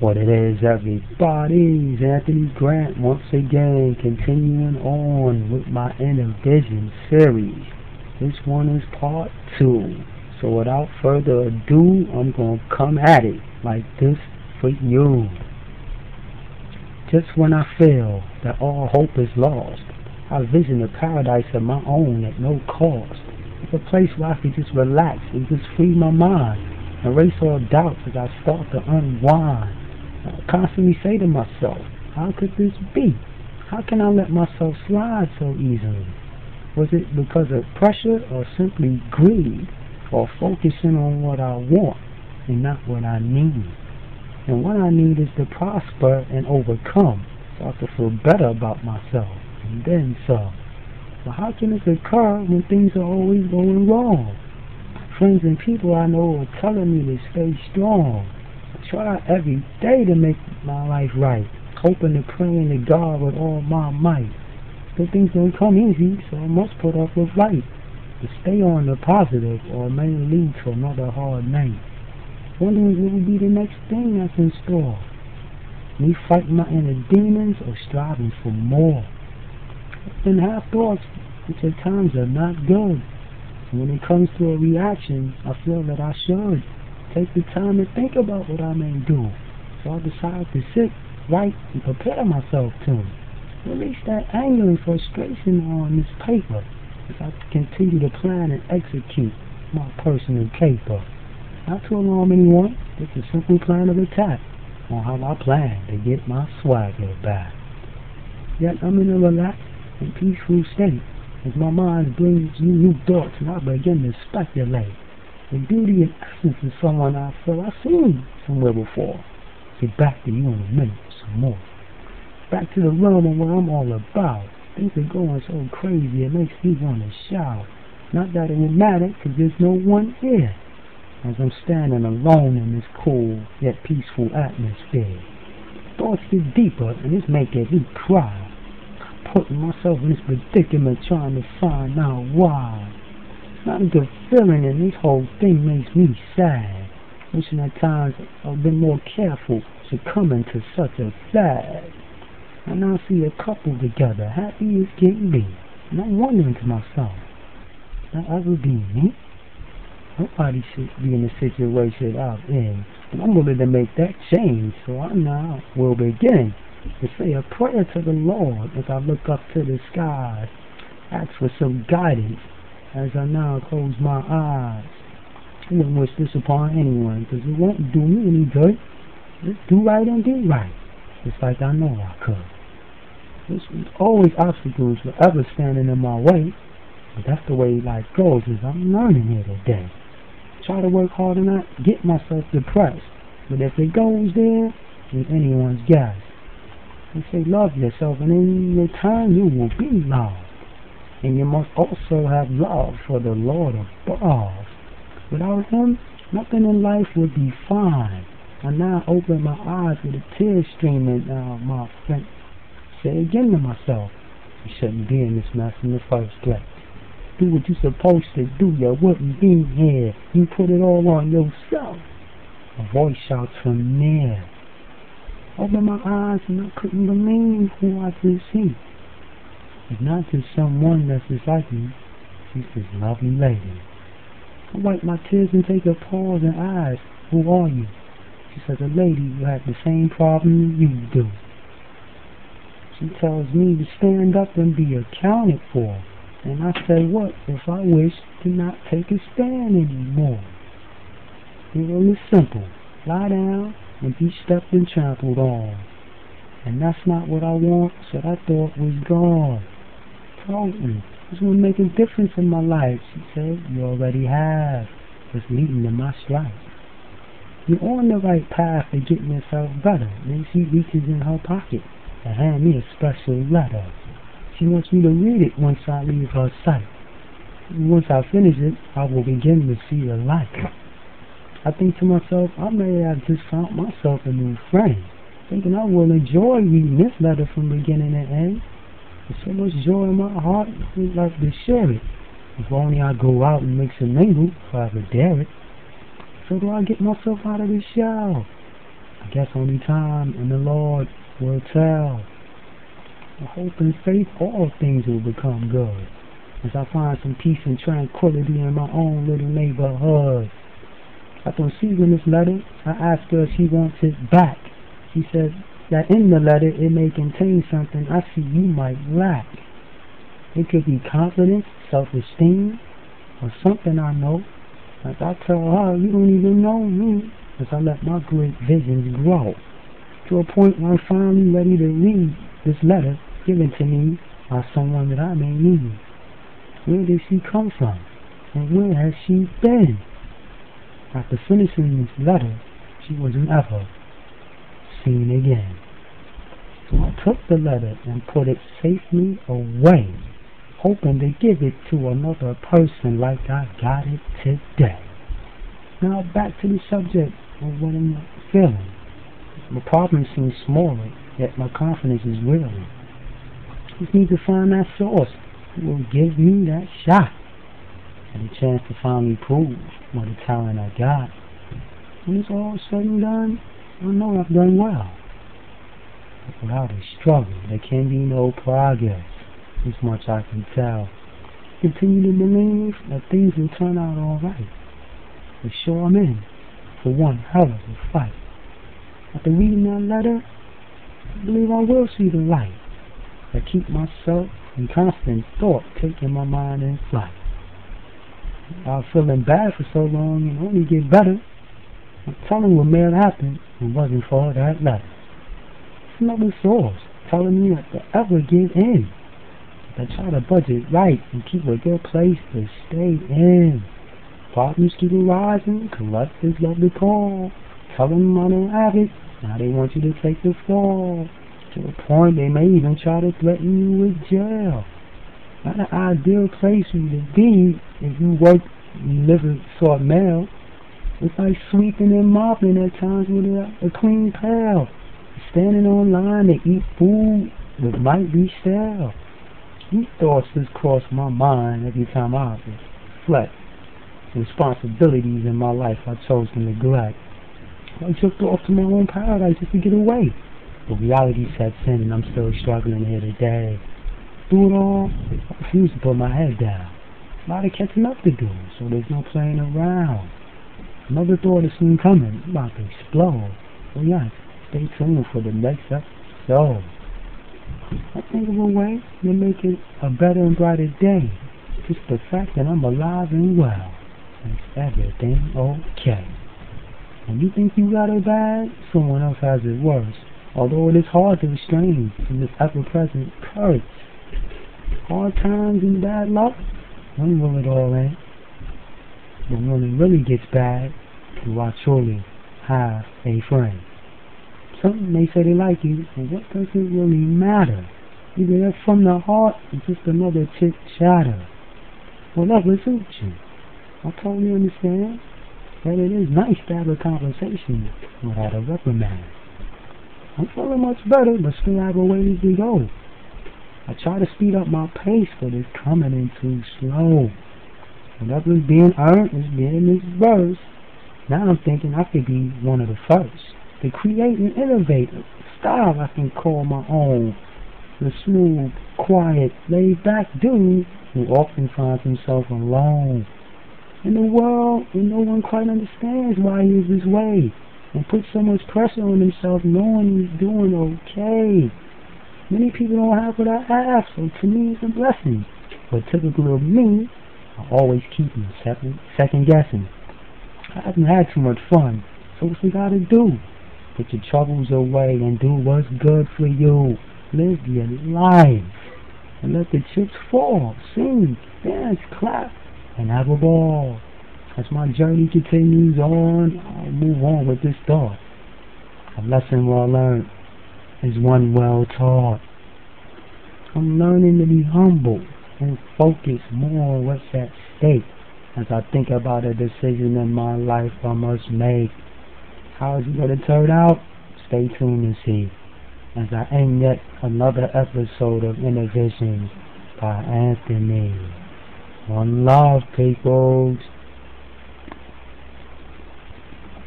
What it is, everybody, Anthony Grant once again, continuing on with my Innervisions series. This one is part 2. So without further ado, I'm going to come at it like this for you. Just when I feel that all hope is lost, I vision a paradise of my own at no cost. It's a place where I can just relax and just free my mind, erase all doubts as I start to unwind. I constantly say to myself, how could this be? How can I let myself slide so easily? Was it because of pressure or simply greed, or focusing on what I want and not what I need? And what I need is to prosper and overcome, so I can feel better about myself, and then some. But how can this occur when things are always going wrong? Friends and people I know are telling me to stay strong. I try every day to make my life right, hoping and praying to God with all my might. But things don't come easy, so I must put up with life. To stay on the positive, or it may lead to another hard night. Wondering what will be the next thing that's in store. Me fighting my inner demons or striving for more. I've been half thoughts, which at times are not good. And when it comes to a reaction, I feel that I should take the time to think about what I may do. So I decided to sit, write, and prepare myself to release that anger and frustration on this paper as I continue to plan and execute my personal caper. Not to alarm anyone, just a simple plan of attack on how I plan to get my swagger back. Yet I'm in a relaxed and peaceful state as my mind brings me new thoughts and I begin to speculate. The beauty and essence of someone I feel I've seen somewhere before. Get back to you in a minute for some more. Back to the realm of what I'm all about. Things are going so crazy it makes me want to shout. Not that it would matter, cause there's no one here, as I'm standing alone in this cool yet peaceful atmosphere. Thoughts get deeper and it's making me cry. Putting myself in this predicament trying to find out why. Not a good feeling, and this whole thing makes me sad. Wishing at times I've been more careful succumbing to such a fad. I now see a couple together, happy as can be, and I'm wondering to myself, will that ever be me? Nobody should be in the situation I'm in, and I'm willing to make that change, so I now will begin to say a prayer to the Lord as I look up to the skies, ask for some guidance as I now close my eyes. I wouldn't wish this upon anyone, because it won't do me any good. Just do right and do right, just like I know I could. There's always obstacles forever standing in my way, but that's the way life goes, as I'm learning here today. Try to work hard and not get myself depressed, but if it goes there, it's anyone's guess. They say love yourself, and in return you will be loved. And you must also have love for the Lord above. Without Him, nothing in life would be fine. I now open my eyes with a tear streaming down my face. Say again to myself, you shouldn't be in this mess in the first place. Do what you're supposed to do, you wouldn't be here. You put it all on yourself. A voice shouts from near. Open my eyes and I couldn't believe who I could see. It's not just someone that's just like me, she's this lovely lady. I wipe my tears and take a pause and ask, who are you? She says, a lady who has the same problem you do. She tells me to stand up and be accounted for. And I say, what if I wish to not take a stand anymore? The rule is simple. Lie down and be stepped and trampled on. And that's not what I want, so I thought was gone. Told me, this will make a difference in my life. She said, you already have. It's leading to my strife. You're on the right path to getting yourself better. Then she reaches in her pocket and hand me a special letter. She wants me to read it once I leave her sight. And once I finish it, I will begin to see the light. I think to myself, I may have just found myself a new friend, thinking I will enjoy reading this letter from beginning to end. There's so much joy in my heart, I'd like to share it. If only I go out and make some mingle, if I ever dare it. So do I get myself out of this shell? I guess only time and the Lord will tell. I hope and faith all things will become good, as I find some peace and tranquility in my own little neighborhood. After receiving this letter, I asked her if she wants it back. She said that in the letter it may contain something I see you might lack. It could be confidence, self-esteem, or something I know. As I tell her, you don't even know me, as I let my great visions grow, to a point where I'm finally ready to read this letter given to me by someone that I may need. Where did she come from? And where has she been? After finishing this letter, she was never seen again. So I took the letter and put it safely away, hoping to give it to another person like I got it today. Now back to the subject of what I'm feeling. My problem seems smaller, yet my confidence is real. Just need to find that source who will give me that shot and a chance to finally prove what a talent I got. When it's all said and done, I know I've done well. But without a struggle, there can be no progress. This much I can tell. Continue to believe that things will turn out alright. For sure I'm in for one hell of a fight. After reading that letter, I believe I will see the light. I keep myself in constant thought, taking my mind in flight. I was feeling bad for so long and only get better. I'm telling what may have happened and wasn't for that letter. It's another source telling me not to ever give in. I try to budget right and keep a good place to stay in. Problems keep arising, collectors love to call. Tell them I don't have it, now they want you to take the fall. To a point they may even try to threaten you with jail. Not an ideal place for you to be if you work and live a sort mail. It's like sweeping and mopping at times with a clean pail. Standing on line to eat food that might be stale. These thoughts just cross my mind every time I reflect. The responsibilities in my life I chose to neglect. I took off to my own paradise just to get away. But reality sets in and I'm still struggling here today. Through it all, I refuse to put my head down. A lot of catching up to do, so there's no playing around. Another thought is soon coming, I'm about to explode. So yes, stay tuned for the next episode. I think of a way to make it a better and brighter day. Just the fact that I'm alive and well makes everything okay. When you think you got it bad, someone else has it worse. Although it is hard to restrain from this ever-present curse. Hard times and bad luck, when will it all end? But when it really gets bad, do I truly have a friend? Some may say they like you, but what does it really matter? Either they're from the heart or just another chit-chatter. Whatever suits you. I totally understand that it is nice to have a conversation without a reprimand. I'm feeling much better, but still have a ways to go. I try to speed up my pace, but it's coming in too slow. Whatever's being earned is being disbursed. Now I'm thinking I could be one of the first to create and innovate a style I can call my own. The smooth, quiet, laid-back dude who often finds himself alone in the world when no one quite understands why he is this way, and puts so much pressure on himself knowing he's doing okay. Many people don't have what I have, so to me it's a blessing. But typical of me, I always keep me second guessing. I haven't had too much fun, so what's we gotta do? Put your troubles away and do what's good for you. Live your life and let the chips fall. Sing, dance, clap, and have a ball. As my journey continues on, I'll move on with this thought. A lesson well learned is one well taught. I'm learning to be humble and focus more on what's at stake as I think about a decision in my life I must make. How is it going to turn out? Stay tuned and see as I end yet another episode of Innervisions by Anthony. One love, peoples.